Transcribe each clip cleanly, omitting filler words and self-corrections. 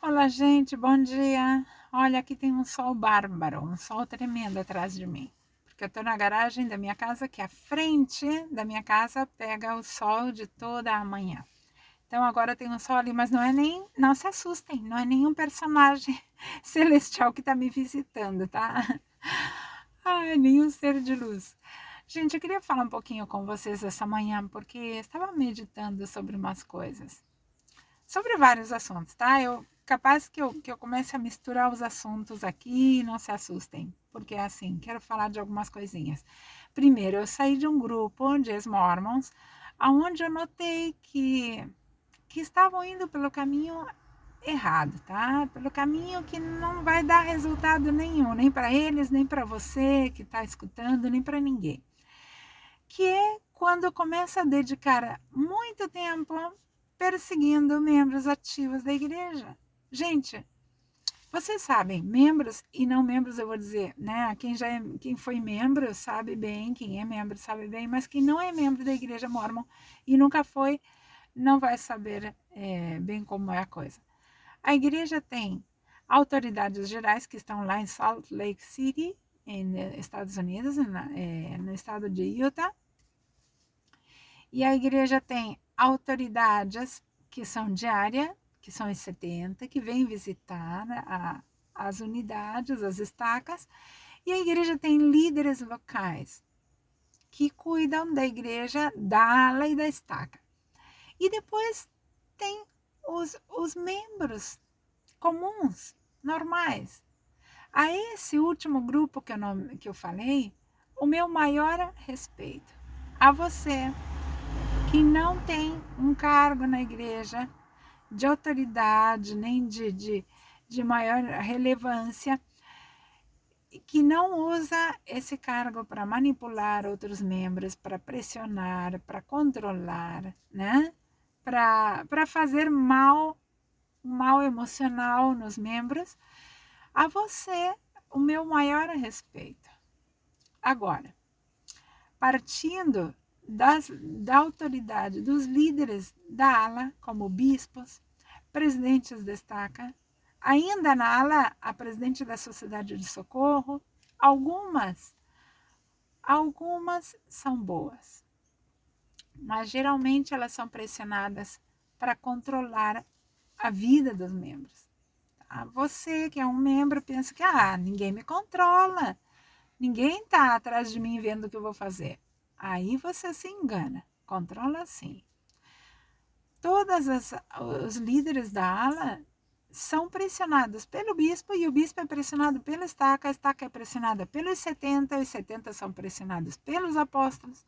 Olá, gente, bom dia. Olha, aqui tem um sol bárbaro, um sol tremendo atrás de mim. Porque eu tô na garagem da minha casa, que a frente da minha casa pega o sol de toda a manhã. Então agora tem um sol ali, mas não se assustem, não é nenhum personagem celestial que tá me visitando, tá? Ai, nenhum ser de luz. Gente, eu queria falar um pouquinho com vocês essa manhã, porque estava meditando sobre umas coisas. Sobre vários assuntos, tá? Capaz que eu comece a misturar os assuntos aqui, não se assustem, porque é assim, quero falar de algumas coisinhas. Primeiro, eu saí de um grupo de ex-mormons, aonde eu notei que estavam indo pelo caminho errado, tá? Pelo caminho que não vai dar resultado nenhum, nem para eles, nem para você que está escutando, nem para ninguém. Que é quando começa a dedicar muito tempo perseguindo membros ativos da igreja. Gente, vocês sabem, membros e não membros, eu vou dizer, né? Quem foi membro sabe bem, quem é membro sabe bem, mas quem não é membro da igreja Mormon e nunca foi, não vai saber bem como é a coisa. A igreja tem autoridades gerais que estão lá em Salt Lake City, nos Estados Unidos, no estado de Utah, e a igreja tem autoridades que são diárias, que são os 70, que vêm visitar as unidades, as estacas, e a igreja tem líderes locais que cuidam da igreja, da ala e da estaca. E depois tem os membros comuns, normais. A esse último grupo que eu falei, o meu maior respeito. A você que não tem um cargo na igreja de autoridade, nem de maior relevância, que não usa esse cargo para manipular outros membros, para pressionar, para controlar, né? Para fazer mal emocional nos membros, a você o meu maior respeito. Agora, partindo da autoridade dos líderes da ala, como bispos, presidentes da estaca, ainda na ala, a presidente da Sociedade de Socorro, algumas são boas, mas geralmente elas são pressionadas para controlar a vida dos membros. Tá? Você que é um membro pensa que ninguém me controla, ninguém está atrás de mim vendo o que eu vou fazer. Aí você se engana, controla sim. Todos os líderes da ala são pressionados pelo bispo e o bispo é pressionado pela estaca, a estaca é pressionada pelos 70, os 70 são pressionados pelos apóstolos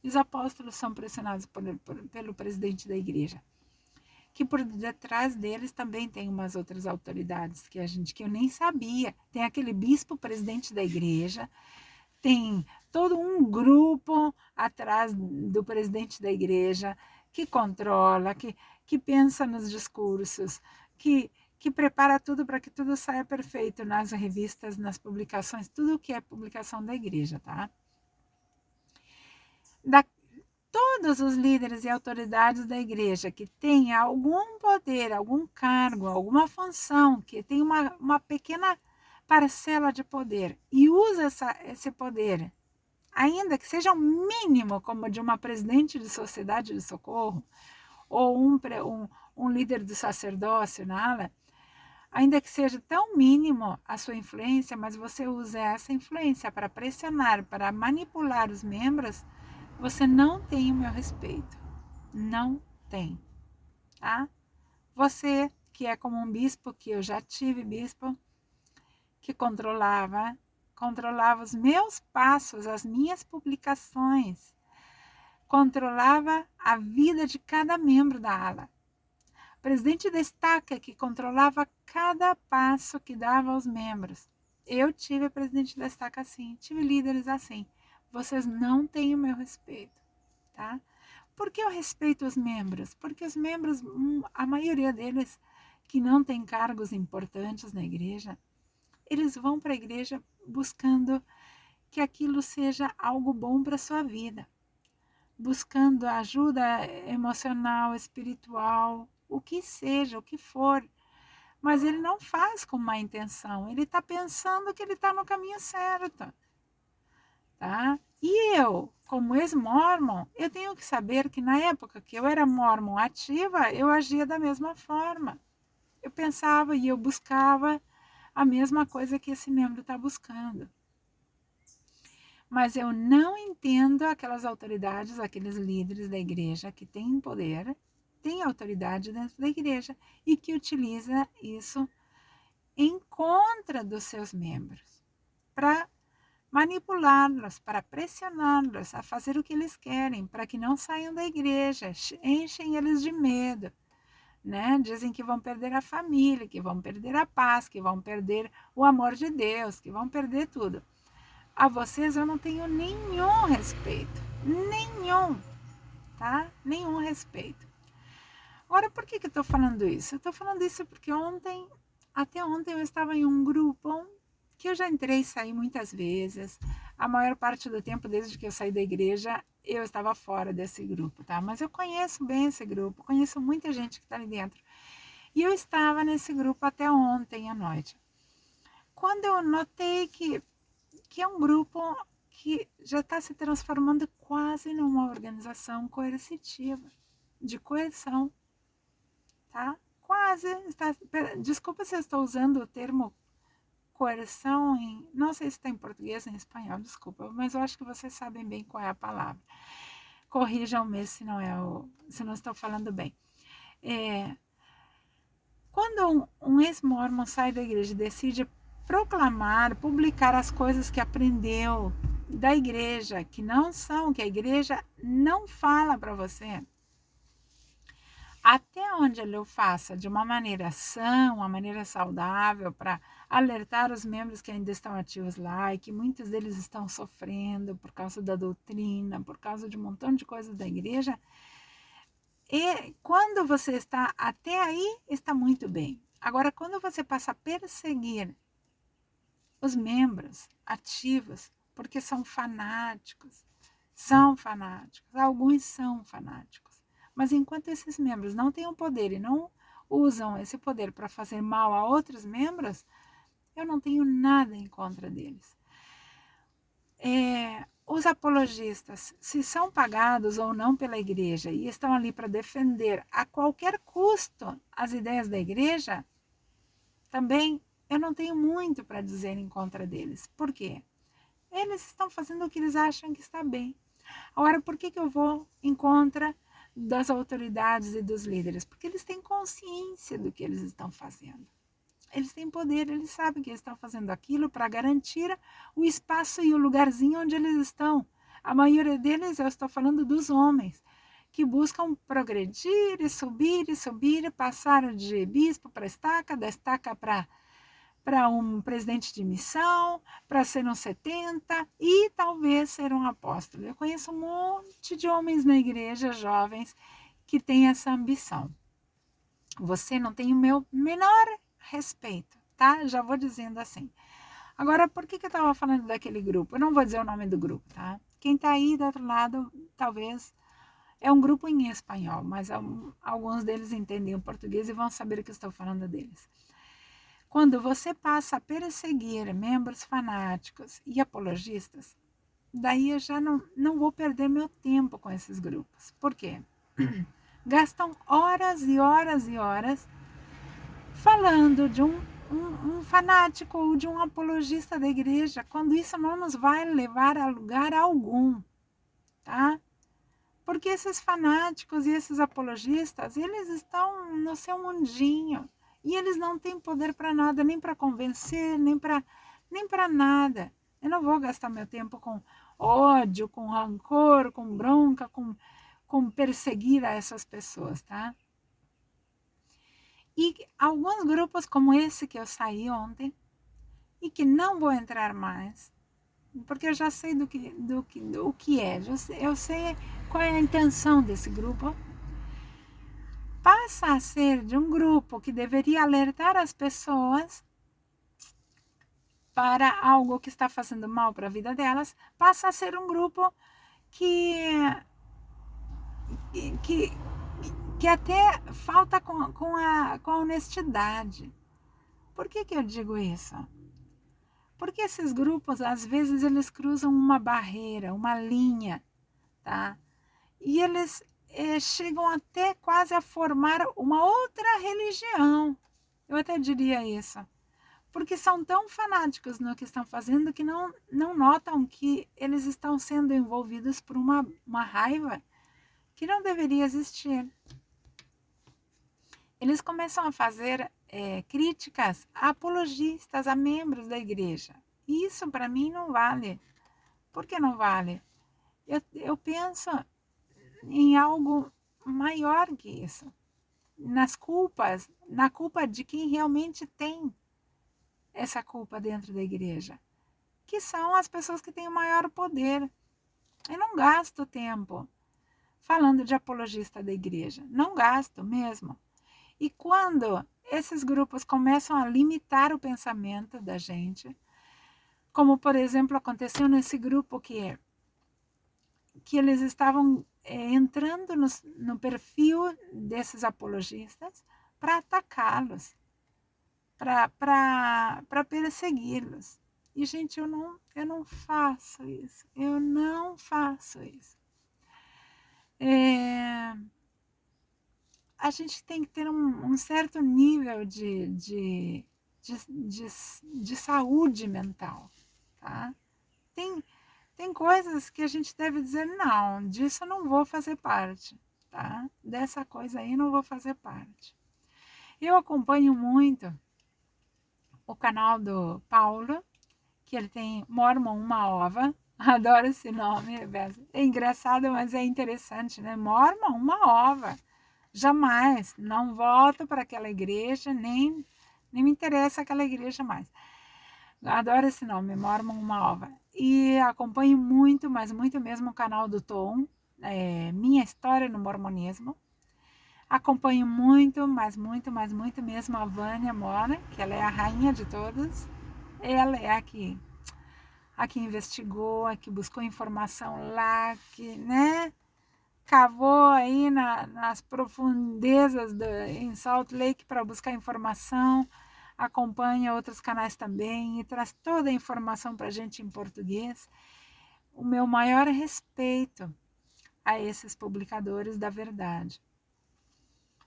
e os apóstolos são pressionados pelo presidente da igreja. Que por detrás deles também tem umas outras autoridades que eu nem sabia. Tem aquele bispo presidente da igreja, tem todo um grupo atrás do presidente da igreja que controla, que pensa nos discursos, que prepara tudo para que tudo saia perfeito nas revistas, nas publicações, tudo que é publicação da igreja, tá? Todos os líderes e autoridades da igreja que têm algum poder, algum cargo, alguma função, que tem uma pequena parcela de poder e usa esse poder, ainda que seja um mínimo, como de uma presidente de sociedade de socorro, ou um líder do sacerdócio na ala, ainda que seja tão mínimo a sua influência, mas você usa essa influência para pressionar, para manipular os membros, você não tem o meu respeito. Não tem, tá? Você que é como um bispo, que eu já tive bispo, que controlava os meus passos, as minhas publicações, controlava a vida de cada membro da ala. O presidente da estaca que controlava cada passo que dava aos membros. Eu tive presidente da estaca assim, tive líderes assim. Vocês não têm o meu respeito, tá? Por que eu respeito os membros? Porque os membros, a maioria deles que não tem cargos importantes na igreja, eles vão para a igreja buscando que aquilo seja algo bom para a sua vida, buscando ajuda emocional, espiritual, o que seja, o que for, mas ele não faz com má intenção, ele está pensando que ele está no caminho certo, tá? E eu, como ex-mormon, eu tenho que saber que na época que eu era mormon ativa, eu agia da mesma forma. Eu pensava e eu buscava a mesma coisa que esse membro está buscando. Mas eu não entendo aquelas autoridades, aqueles líderes da igreja que têm poder, têm autoridade dentro da igreja e que utiliza isso em contra dos seus membros, para manipulá-los, para pressioná-los a fazer o que eles querem, para que não saiam da igreja, enchem eles de medo, né? Dizem que vão perder a família, que vão perder a paz, que vão perder o amor de Deus, que vão perder tudo. A vocês eu não tenho nenhum respeito, nenhum, tá? Nenhum respeito. Agora, por que eu tô falando isso? Eu tô falando isso porque até ontem eu estava em um grupo que eu já entrei e saí muitas vezes. A maior parte do tempo, desde que eu saí da igreja, eu estava fora desse grupo, tá? Mas eu conheço bem esse grupo, conheço muita gente que está ali dentro. E eu estava nesse grupo até ontem à noite. Quando eu notei que é um grupo que já está se transformando quase numa organização coercitiva, de coerção, tá? Quase está. Desculpa se eu estou usando o termo coerção não sei se está em português ou em espanhol, desculpa, mas eu acho que vocês sabem bem qual é a palavra. Corrijam-me se não estou falando bem. Quando um ex-mormon sai da igreja e decide proclamar, publicar as coisas que aprendeu da igreja, que a igreja não fala para você, até onde ele o faça de uma maneira sã, uma maneira saudável, para alertar os membros que ainda estão ativos lá e que muitos deles estão sofrendo por causa da doutrina, por causa de um montão de coisas da igreja. E quando você está até aí, está muito bem. Agora, quando você passa a perseguir os membros ativos, porque são fanáticos, alguns são fanáticos, mas enquanto esses membros não têm o poder e não usam esse poder para fazer mal a outros membros, eu não tenho nada em contra deles. Os apologistas, se são pagados ou não pela igreja e estão ali para defender a qualquer custo as ideias da igreja, também eu não tenho muito para dizer em contra deles. Por quê? Eles estão fazendo o que eles acham que está bem. Agora, por que eu vou em contra das autoridades e dos líderes? Porque eles têm consciência do que eles estão fazendo. Eles têm poder, eles sabem que eles estão fazendo aquilo para garantir o espaço e o lugarzinho onde eles estão. A maioria deles, eu estou falando dos homens, que buscam progredir e subir, passar de bispo para estaca, da estaca para um presidente de missão, para ser um 70 e talvez ser um apóstolo. Eu conheço um monte de homens na igreja, jovens, que têm essa ambição. Você não tem o meu menor respeito, tá? Já vou dizendo assim. Agora, por que eu estava falando daquele grupo? Eu não vou dizer o nome do grupo, tá? Quem está aí do outro lado, talvez, é um grupo em espanhol, mas alguns deles entendem o português e vão saber que eu estou falando deles. Quando você passa a perseguir membros fanáticos e apologistas, daí eu já não vou perder meu tempo com esses grupos. Por quê? Gastam horas e horas e horas falando de um fanático ou de um apologista da igreja, quando isso não nos vai levar a lugar algum, tá? Porque esses fanáticos e esses apologistas, eles estão no seu mundinho e eles não têm poder para nada, nem para convencer, nem para nada. Eu não vou gastar meu tempo com ódio, com rancor, com bronca, com perseguir a essas pessoas, tá? E alguns grupos como esse que eu saí ontem, e que não vou entrar mais, porque eu já sei do que é, eu sei qual é a intenção desse grupo, passa a ser de um grupo que deveria alertar as pessoas para algo que está fazendo mal para a vida delas, passa a ser um grupo que até falta com a honestidade. Por que eu digo isso? Porque esses grupos, às vezes, eles cruzam uma barreira, uma linha, tá? E eles chegam até quase a formar uma outra religião. Eu até diria isso. Porque são tão fanáticos no que estão fazendo que não notam que eles estão sendo envolvidos por uma raiva que não deveria existir. Eles começam a fazer críticas a apologistas, a membros da igreja. E isso para mim não vale. Por que não vale? Eu penso em algo maior que isso. Nas culpas, na culpa de quem realmente tem essa culpa dentro da igreja, que são as pessoas que têm o maior poder. Eu não gasto tempo falando de apologista da igreja, não gasto mesmo. E quando esses grupos começam a limitar o pensamento da gente, como por exemplo aconteceu nesse grupo que eles estavam entrando no perfil desses apologistas para atacá-los, para persegui-los. E, gente, eu não faço isso. Eu não faço isso. A gente tem que ter um certo nível de saúde mental, tá? Tem coisas que a gente deve dizer, não, disso eu não vou fazer parte, tá? Dessa coisa aí não vou fazer parte. Eu acompanho muito o canal do Paulo, que ele tem Mormon Uma Ova. Adoro esse nome, é engraçado, mas é interessante, né? Mormon Uma Ova. Jamais, não volto para aquela igreja, nem me interessa aquela igreja mais. Adoro esse nome, Mormon Uma Ova. E acompanho muito, mas muito mesmo o canal do Tom, Minha História no Mormonismo. Acompanho muito, mas muito mesmo a Vânia Mora, que ela é a rainha de todas. Ela é a que investigou, a que buscou informação lá, que, né, cavou aí nas profundezas em Salt Lake para buscar informação. Acompanha outros canais também e traz toda a informação para a gente em português. O meu maior respeito a esses publicadores da verdade.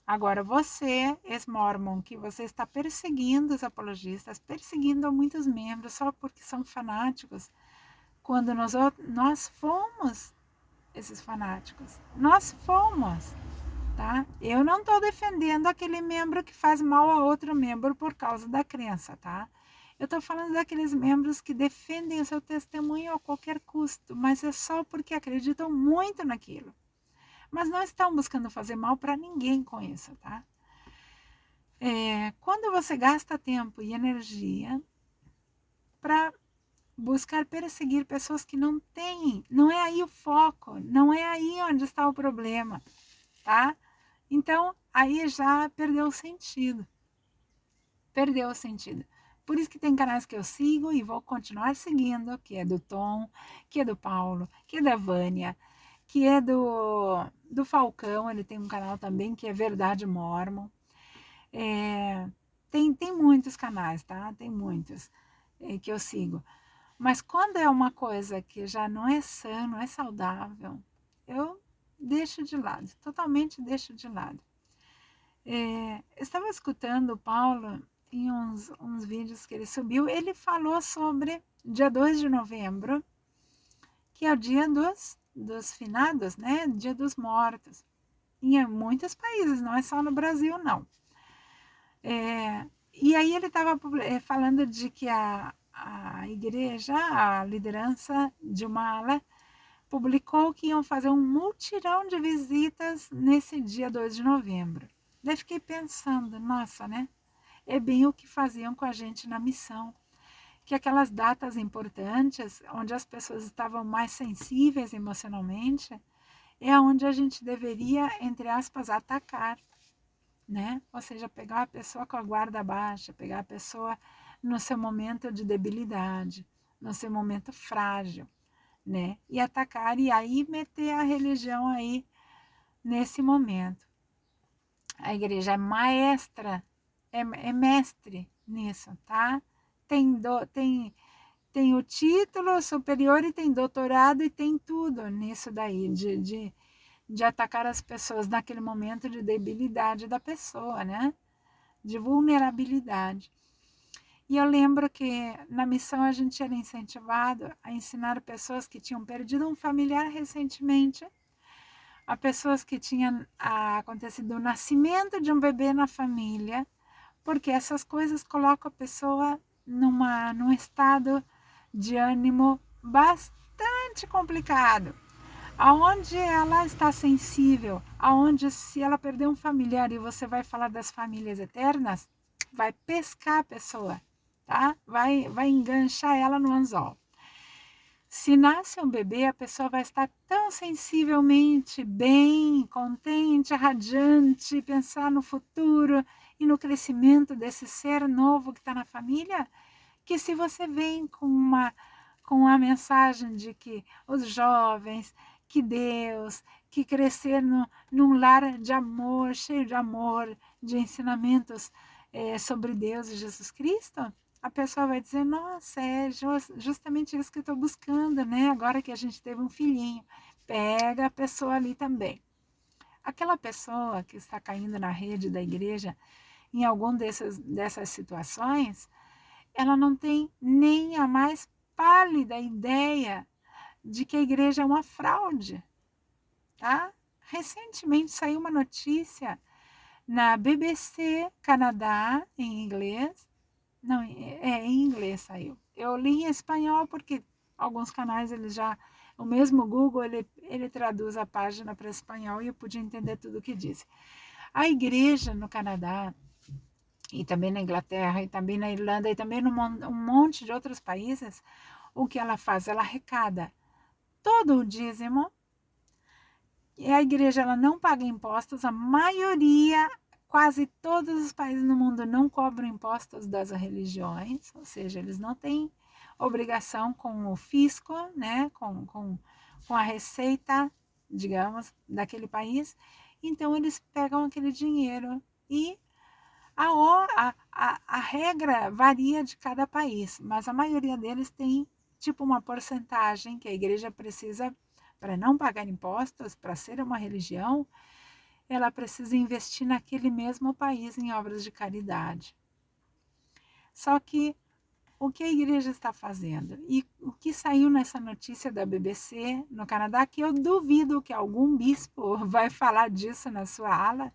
Agora, você, ex-mormon, que você está perseguindo os apologistas, perseguindo muitos membros só porque são fanáticos, quando nós fomos esses fanáticos. Nós fomos, tá? Eu não estou defendendo aquele membro que faz mal a outro membro por causa da crença, tá? Eu estou falando daqueles membros que defendem o seu testemunho a qualquer custo, mas é só porque acreditam muito naquilo. Mas não estão buscando fazer mal para ninguém com isso, tá? Quando você gasta tempo e energia para buscar perseguir pessoas que não têm, não é aí o foco, não é aí onde está o problema, tá? Então, aí já perdeu o sentido. Perdeu o sentido. Por isso que tem canais que eu sigo e vou continuar seguindo, que é do Tom, que é do Paulo, que é da Vânia, que é do Falcão, ele tem um canal também que é Verdade Mormon. Tem muitos canais, tá? Tem muitos que eu sigo. Mas quando é uma coisa que já não é sã, não é saudável, eu deixo de lado, totalmente deixo de lado. Estava escutando o Paulo em uns vídeos que ele subiu, ele falou sobre dia 2 de novembro, que é o dia dos finados, né? Dia dos mortos. Em muitos países, não é só no Brasil, não. E aí ele estava falando de que a igreja, a liderança de uma ala, publicou que iam fazer um mutirão de visitas nesse dia 2 de novembro. Daí fiquei pensando, nossa, né? É bem o que faziam com a gente na missão. Que aquelas datas importantes, onde as pessoas estavam mais sensíveis emocionalmente, é onde a gente deveria, entre aspas, atacar, né? Ou seja, pegar a pessoa com a guarda baixa, pegar a pessoa no seu momento de debilidade, no seu momento frágil, né? E atacar e aí meter a religião aí nesse momento. A igreja é maestra é mestre nisso, tá? Tem o título superior e tem doutorado e tem tudo nisso daí, de atacar as pessoas naquele momento de debilidade da pessoa, né? De vulnerabilidade. E eu lembro que na missão a gente era incentivado a ensinar pessoas que tinham perdido um familiar recentemente, a pessoas que tinham acontecido o nascimento de um bebê na família, porque essas coisas colocam a pessoa num estado de ânimo bastante complicado, aonde ela está sensível, aonde se ela perder um familiar e você vai falar das famílias eternas, vai pescar a pessoa, tá? Vai enganchar ela no anzol. Se nasce um bebê, a pessoa vai estar tão sensivelmente bem, contente, radiante, pensar no futuro e no crescimento desse ser novo que está na família, que se você vem com a mensagem de que os jovens, que Deus, que crescer num lar de amor, cheio de amor, de ensinamentos sobre Deus e Jesus Cristo, a pessoa vai dizer, nossa, é justamente isso que eu estou buscando, né? Agora que a gente teve um filhinho, pega a pessoa ali também. Aquela pessoa que está caindo na rede da igreja em algum dessas situações, ela não tem nem a mais pálida ideia de que a igreja é uma fraude, tá? Recentemente saiu uma notícia na BBC Canadá, em inglês. Não, em inglês saiu. Eu li em espanhol porque alguns canais eles já, o mesmo Google ele traduz a página para espanhol e eu podia entender tudo o que disse. A igreja no Canadá e também na Inglaterra e também na Irlanda e também um monte de outros países, o que ela faz? Ela arrecada todo o dízimo e a igreja ela não paga impostos, a maioria, quase todos os países no mundo não cobram impostos das religiões, ou seja, eles não têm obrigação com o fisco, né, com a receita, digamos, daquele país, então eles pegam aquele dinheiro e a regra varia de cada país, mas a maioria deles tem tipo uma porcentagem que a igreja precisa para não pagar impostos, para ser uma religião, ela precisa investir naquele mesmo país em obras de caridade. Só que o que a igreja está fazendo? E o que saiu nessa notícia da BBC no Canadá, que eu duvido que algum bispo vai falar disso na sua ala,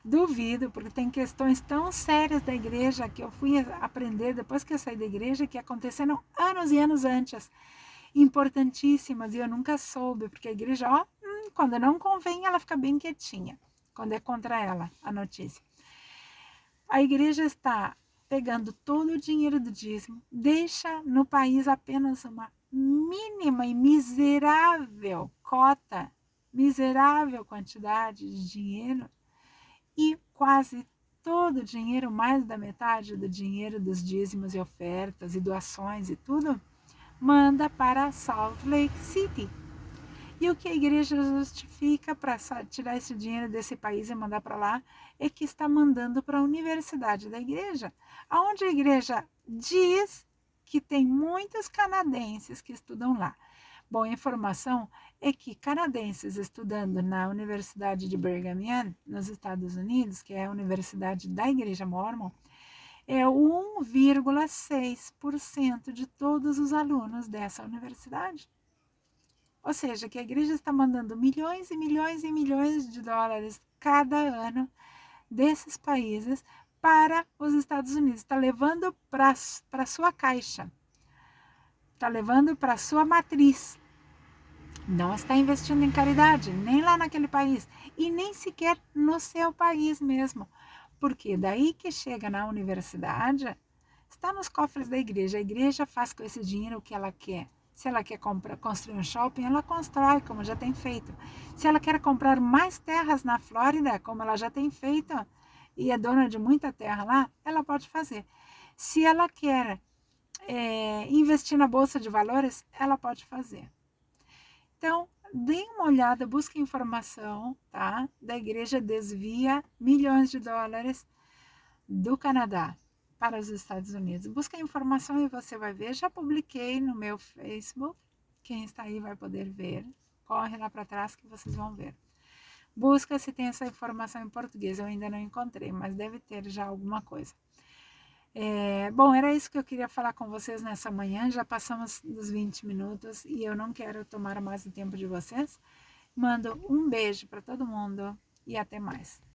duvido, porque tem questões tão sérias da igreja que eu fui aprender depois que eu saí da igreja, que aconteceram anos e anos antes, importantíssimas, e eu nunca soube, porque a igreja, quando não convém, ela fica bem quietinha, quando é contra ela a notícia. A igreja está pegando todo o dinheiro do dízimo, deixa no país apenas uma mínima e miserável cota, miserável quantidade de dinheiro, e quase todo o dinheiro, mais da metade do dinheiro dos dízimos e ofertas e doações e tudo, manda para Salt Lake City. E o que a igreja justifica para tirar esse dinheiro desse país e mandar para lá é que está mandando para a universidade da igreja, aonde a igreja diz que tem muitos canadenses que estudam lá. Bom, a informação é que canadenses estudando na Universidade de Brigham Young, nos Estados Unidos, que é a universidade da Igreja Mórmon, é 1,6% de todos os alunos dessa universidade. Ou seja, que a igreja está mandando milhões e milhões e milhões de dólares cada ano desses países para os Estados Unidos. Está levando para a sua caixa, está levando para a sua matriz. Não está investindo em caridade, nem lá naquele país, e nem sequer no seu país mesmo. Porque daí que chega na universidade, está nos cofres da igreja. A igreja faz com esse dinheiro o que ela quer. Se ela quer construir um shopping, ela constrói, como já tem feito. Se ela quer comprar mais terras na Flórida, como ela já tem feito, e é dona de muita terra lá, ela pode fazer. Se ela quer investir na Bolsa de Valores, ela pode fazer. Então, deem uma olhada, busquem informação, tá? Da igreja desvia milhões de dólares do Canadá para os Estados Unidos. Busca a informação e você vai ver. Já publiquei no meu Facebook. Quem está aí vai poder ver. Corre lá para trás que vocês vão ver. Busca se tem essa informação em português. Eu ainda não encontrei, mas deve ter já alguma coisa. Bom, era isso que eu queria falar com vocês nessa manhã. Já passamos dos 20 minutos e eu não quero tomar mais o tempo de vocês. Mando um beijo para todo mundo e até mais.